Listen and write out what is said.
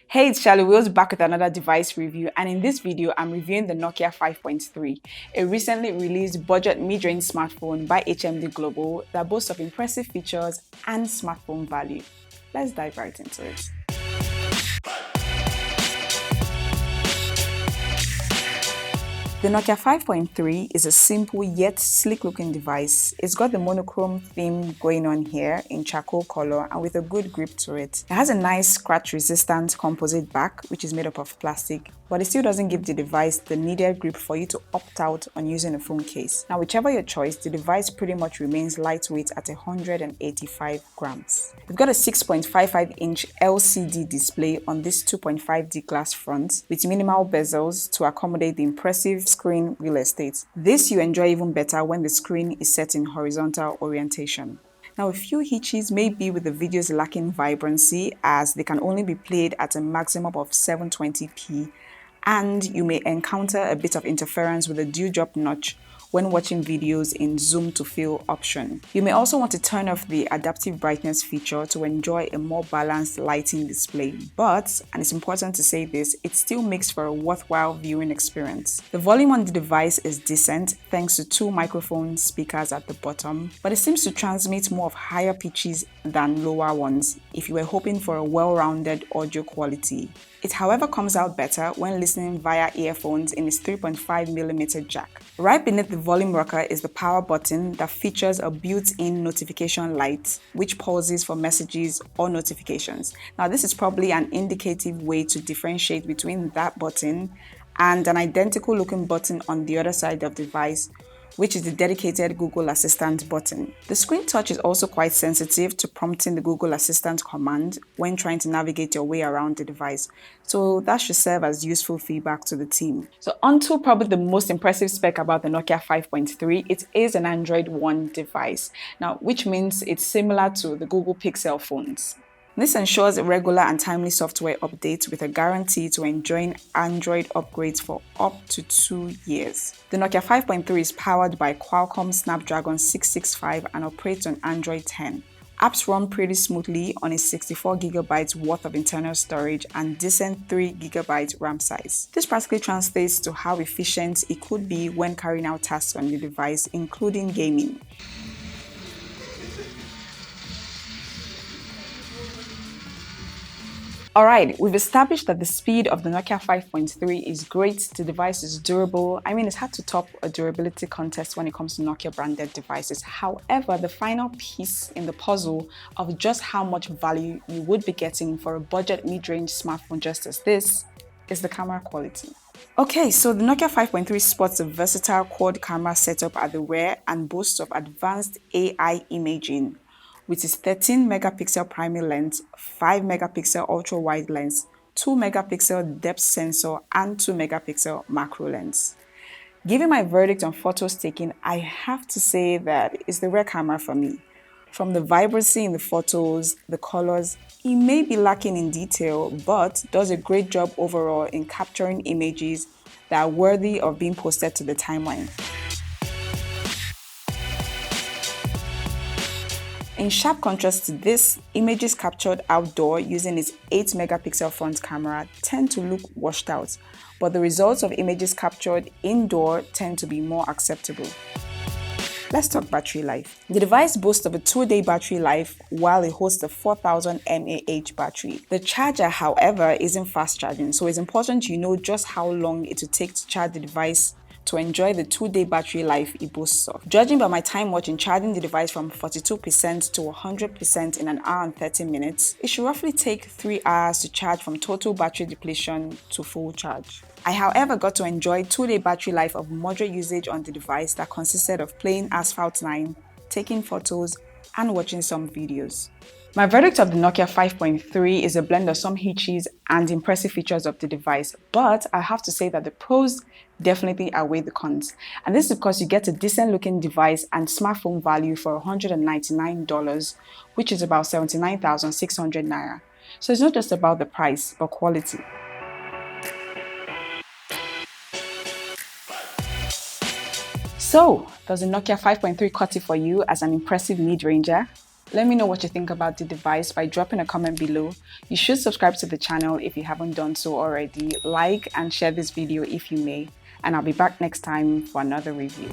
Hey, it's Charlie Wills back with another device review, and in this video I'm reviewing the Nokia 5.3, a recently released budget mid-range smartphone by HMD Global that boasts of impressive features and smartphone value. Let's dive right into it. The Nokia 5.3 is a simple yet sleek-looking device. It's got the monochrome theme going on here in charcoal color and with a good grip to it. It has a nice scratch-resistant composite back, which is made up of plastic, but it still doesn't give the device the needed grip for you to opt out on using a phone case. Now, whichever your choice, the device pretty much remains lightweight at 185 grams. We've got a 6.55-inch LCD display on this 2.5D glass front with minimal bezels to accommodate the impressive screen real estate. This you enjoy even better when the screen is set in horizontal orientation. Now, a few hitches may be with the videos lacking vibrancy, as they can only be played at a maximum of 720p, and you may encounter a bit of interference with the dewdrop notch when watching videos in zoom to fill option. You may also want to turn off the adaptive brightness feature to enjoy a more balanced lighting display, but, and it's important to say this, it still makes for a worthwhile viewing experience. The volume on the device is decent thanks to two microphone speakers at the bottom, but it seems to transmit more of higher pitches than lower ones if you were hoping for a well-rounded audio quality. It, however, comes out better when listening via earphones in its 3.5mm jack. Right beneath the volume rocker is the power button that features a built-in notification light which pauses for messages or notifications. Now, this is probably an indicative way to differentiate between that button and an identical looking button on the other side of the device, which is the dedicated Google Assistant button. The screen touch is also quite sensitive to prompting the Google Assistant command when trying to navigate your way around the device, so that should serve as useful feedback to the team. So onto probably the most impressive spec about the Nokia 5.3, it is an Android One device, now which means it's similar to the Google Pixel phones. This ensures regular and timely software updates with a guarantee to enjoying Android upgrades for up to 2 years. The Nokia 5.3 is powered by Qualcomm Snapdragon 665 and operates on Android 10. Apps run pretty smoothly on a 64GB worth of internal storage and decent 3GB RAM size. This practically translates to how efficient it could be when carrying out tasks on the device, including gaming. Alright, we've established that the speed of the Nokia 5.3 is great, the device is durable. I mean, it's hard to top a durability contest when it comes to Nokia branded devices. However, the final piece in the puzzle of just how much value you would be getting for a budget mid-range smartphone just as this is the camera quality. Okay, so the Nokia 5.3 sports a versatile quad camera setup at the rear and boasts of advanced AI imaging, with its 13-megapixel primary lens, 5-megapixel ultra-wide lens, 2-megapixel depth sensor, and 2-megapixel macro lens. Giving my verdict on photos taken, I have to say that it's the rear camera for me. From the vibrancy in the photos, the colors, it may be lacking in detail, but does a great job overall in capturing images that are worthy of being posted to the timeline. In sharp contrast to this, images captured outdoor using its 8-megapixel front camera tend to look washed out, but the results of images captured indoor tend to be more acceptable. Let's talk battery life. The device boasts of a 2-day battery life while it hosts a 4000 mAh battery. The charger, however, isn't fast charging, so it's important you know just how long it will take to charge the device to enjoy the 2-day battery life it boasts of. Judging by my time watching charging the device from 42% to 100% in an hour and 30 minutes, it should roughly take 3 hours to charge from total battery depletion to full charge. I, however, got to enjoy 2-day battery life of moderate usage on the device that consisted of playing Asphalt 9, taking photos, and watching some videos. My verdict of the Nokia 5.3 is a blend of some hitches and impressive features of the device, but I have to say that the pros definitely outweigh the cons. And this is because you get a decent looking device and smartphone value for $199, which is about 79,600 naira. So it's not just about the price, but quality. So, does the Nokia 5.3 cut it for you as an impressive mid-ranger? Let me know what you think about the device by dropping a comment below. You should subscribe to the channel if you haven't done so already. Like and share this video if you may. And I'll be back next time for another review.